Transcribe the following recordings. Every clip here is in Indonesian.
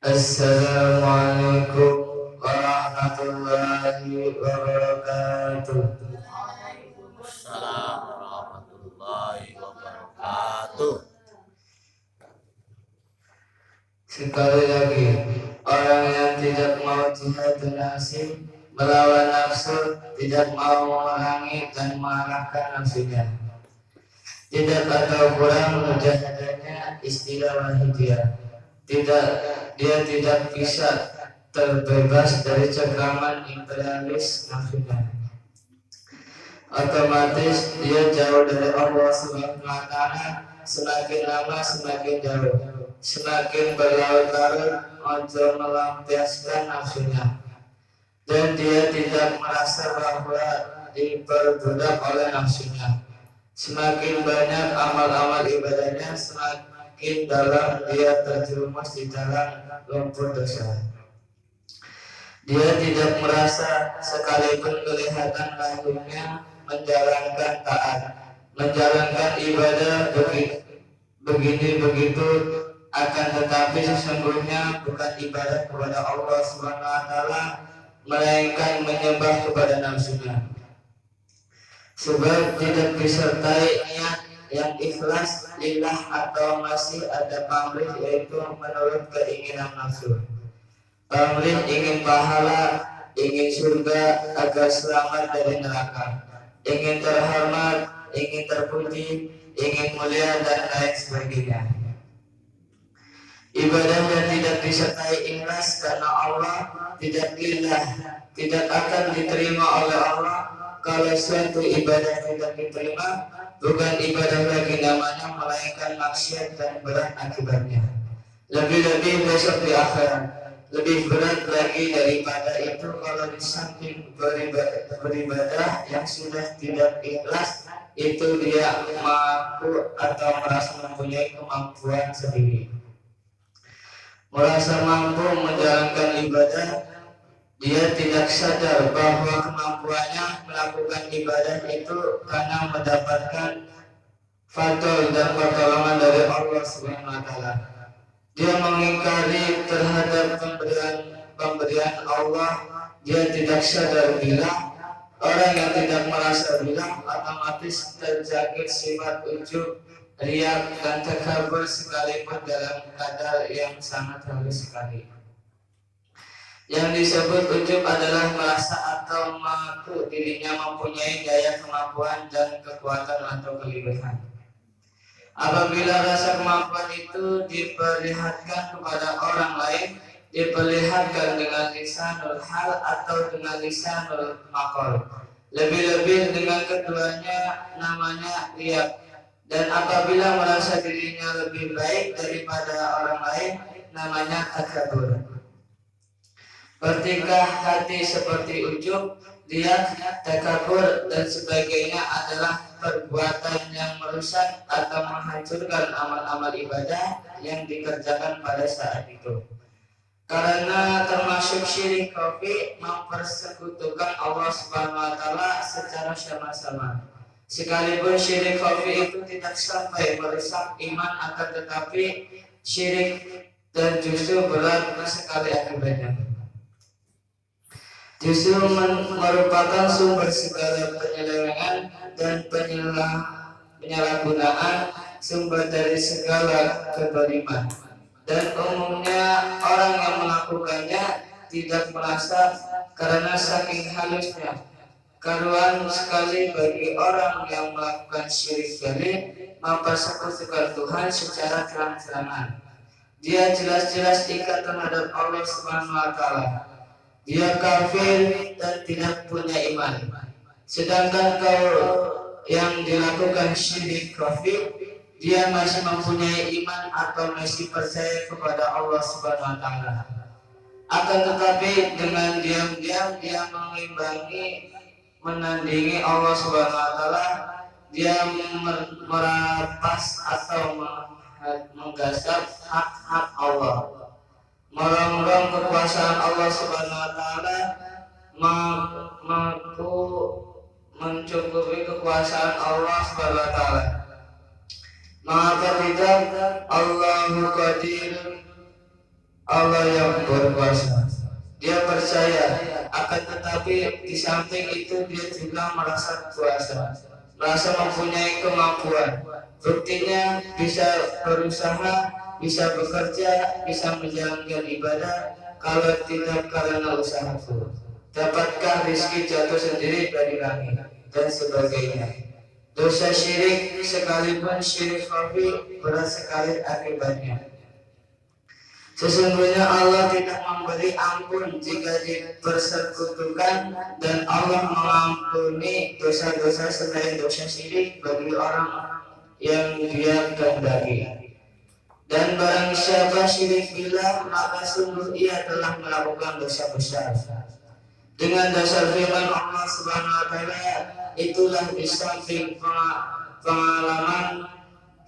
Assalamualaikum warahmatullahi wabarakatuh. Waalaikumsalam warahmatullahi wabarakatuh. Sekali lagi, orang yang tidak mau jihad nafsi melawan nafsu, tidak mau memerangi dan mengalahkan nafsunya, tidak atau kurang mujahadahnya istilah wahidiyah. Dia tidak bisa terbebas dari cengkraman imperialis nafsunya. Otomatis dia jauh dari Allah Subhanahu wa Ta'ala. Semakin lama semakin jauh, semakin berlarut-larut ojo melampiaskan nafsunya, dan dia tidak merasa bahwa diperbudak oleh nafsunya. Semakin banyak amal-amal ibadahnya, semakin dalam dia terjerumus di dalam lumpur dosa. Dia tidak merasa sekalipun kelihatan lahirnya menjalankan taat, menjalankan ibadah begini begitu, akan tetapi sesungguhnya bukan ibadah kepada Allah Subhanahu wa Ta'ala, melainkan menyembah kepada nafsunya. Sebab tidak disertai niat yang ikhlas lillah atau masih ada pamrih, yaitu menurut keinginan nafsu. Pamrih ingin pahala, ingin surga agar selamat dari neraka, ingin terhormat, ingin terpuji, ingin mulia, dan lain sebagainya. Ibadah yang tidak disertai ikhlas karena Allah, tidak lillah, tidak akan diterima oleh Allah. Kalau suatu ibadah tidak diterima, bukan ibadah lagi namanya, melainkan maksiat dan berat akibatnya. Lebih-lebih besok di akhirat. Lebih berat lagi daripada itu kalau di samping beribadah yang sudah tidak ikhlas, itu dia mampu atau merasa mempunyai kemampuan sendiri, merasa mampu menjalankan ibadah. Dia tidak sadar bahwa kemampuannya melakukan ibadah itu karena mendapatkan fadl dan pertolongan dari Allah Subhanahu wa Ta'ala. Dia mengingkari terhadap pemberian Allah. Dia tidak sadar bila orang yang tidak merasa bila otomatis terjangkit sifat ujub, riya, dan takabur sekalipun dalam kadar yang sangat halus sekali. Yang disebut ujub adalah merasa atau mengaku dirinya mempunyai daya kemampuan dan kekuatan atau kelebihan. Apabila rasa kemampuan itu diperlihatkan kepada orang lain, diperlihatkan dengan lisanul hal atau dengan lisanul maqal, lebih-lebih dengan keduanya, namanya riya. Dan apabila merasa dirinya lebih baik daripada orang lain, namanya takabur. Bertingkah hati seperti ujub, riya, takabur, dan sebagainya adalah perbuatan yang merusak atau menghancurkan amal-amal ibadah yang dikerjakan pada saat itu. Karena termasuk syirik kafir, mempersekutukan Allah Subhanahu wa Ta'ala secara sama-sama. Sekalipun syirik kafir itu tidak sampai merusak iman, akan tetapi syirik dan justru berat sekali akibatnya. Justru merupakan sumber segala penyelewengan dan penyalahgunaan, sumber dari segala kezaliman. Dan umumnya orang yang melakukannya tidak merasa karena saking halusnya. Karuan sekali bagi orang yang melakukan syirik kali mempersekutukan Tuhan secara terang-terangan. Dia jelas-jelas ikat terhadap Allah Subhanahu wa Ta'ala. Dia kafir dan tidak punya iman. Sedangkan kalau yang dilakukan syirik kafir, dia masih mempunyai iman atau masih percaya kepada Allah Subhanahu wa Ta'ala. Akan tetapi dengan diam-diam dia menandingi Allah Subhanahu wa Ta'ala. Dia merapas atau menggasap hak-hak Allah, merongrong kekuasaan Allah Subhanahu wa Ta'ala, mencukupi kekuasaan Allah Subhanahu wa Ta'ala. Maka tidak Allahu Qadir Allah yang berkuasa. Dia percaya, akan tetapi di samping itu dia juga merasa kuasa, merasa mempunyai kemampuan. Buktinya bisa berusaha, bisa bekerja, bisa menjalankan ibadah. Kalau tidak karena usahaku, dapatkah rezeki jatuh sendiri dari langit dan sebagainya. Dosa syirik sekalipun syirik khafi berat sekali akibatnya. Sesungguhnya Allah tidak memberi ampun jika dipersekutukan, dan Allah mengampuni dosa-dosa selain dosa syirik bagi orang yang Dia kehendaki. Dan barang siapa syirik billah, maka sungguh ia telah melakukan dosa besar. Dengan dasar firman Allah Subhanahu wa taala, itulah di samping pengalaman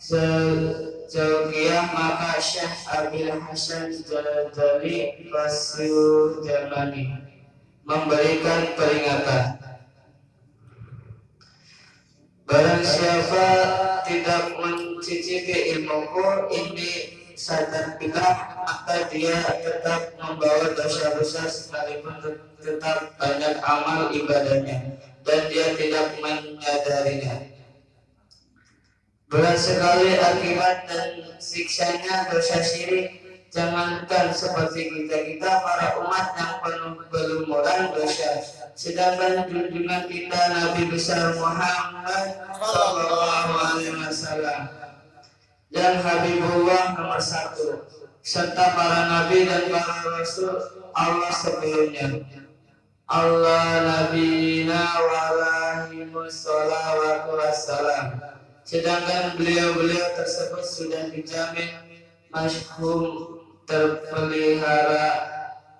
sejauhiyah, maka Syekh Abil Hasan Jadali Fasil Jamani memberikan peringatan. Barang siapa tidak mencicipi ilmuku ini sadar bilah, maka dia tetap membawa dosa besar sekalipun tetap banyak amal ibadahnya, dan dia tidak menyadarinya. Berat sekali akibat dan siksanya dosa syirik. Jangankan seperti kita para umat yang penuh berlumuran dosa, sedangkan junjungan kita Nabi besar Muhammad Sallallahu Alaihi Wasallam dan Habibullah nomor 1, serta para nabi dan para rasul Allah sebelumnya. Allah nabiyina wa alahimus salawatu wassalam. Sedangkan beliau-beliau tersebut sudah dijamin masyhum, terpelihara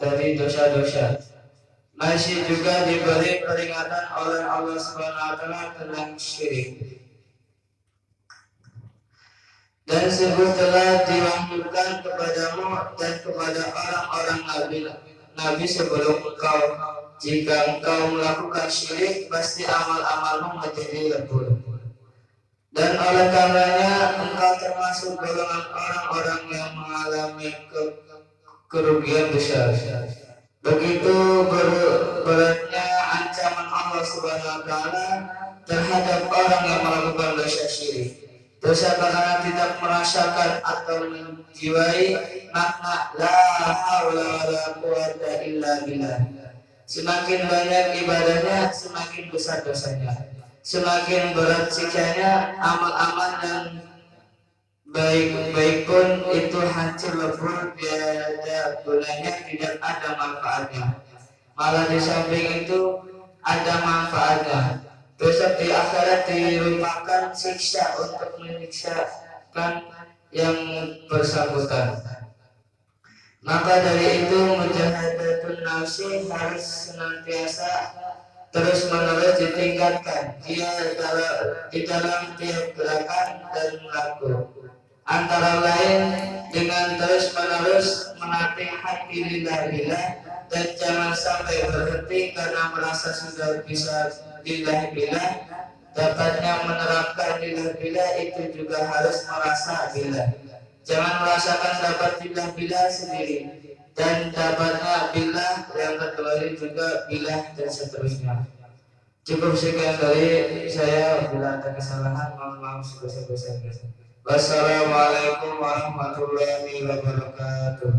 dari dosa-dosa. Masih juga diberi peringatan oleh Allah Subhanahu wa taala tentang syirik. Dan sungguh telah diwahyukan kepadamu dan kepada orang-orang nabi sebelum engkau, jika engkau melakukan syirik, pasti amal-amalmu menjadi lebur. Dan oleh karenanya engkau termasuk golongan orang-orang yang mengalami kerugian besar. Begitu beratnya ancaman Allah Subhanahu wa taala terhadap orang yang melakukan dosa syirik. Dosa karena tidak merasakan atau menjiwai makna la haula wala quwata illa billah. Semakin banyak ibadahnya, semakin besar dosanya. Semakin berat siksanya, amal-amal dan baik-baik pun itu hancur lebur, tiada gunanya, tidak ada manfaatnya. Malah di samping itu ada manfaatnya. Besok di akhirat dirupakan siksa untuk menyiksakan yang bersangkutan. Maka dari itu mujahadatun nafsi harus senantiasa terus menerus ditingkatkan di dalam tiap gerakan dan laku, antara lain dengan terus menerus melatih hati lillah, dan jangan sampai berhenti karena merasa sudah bisa lillah. Dapatnya menerapkan lillah itu juga harus merasa billah. Jangan merasakan dapat billah sendiri, dan dapatnya billah yang kedua juga billah, dan seterusnya. Cukup sekian dari saya. Bila ada kesalahan, mohon maaf sebesar-besarnya. Wassalamualaikum warahmatullahi wabarakatuh.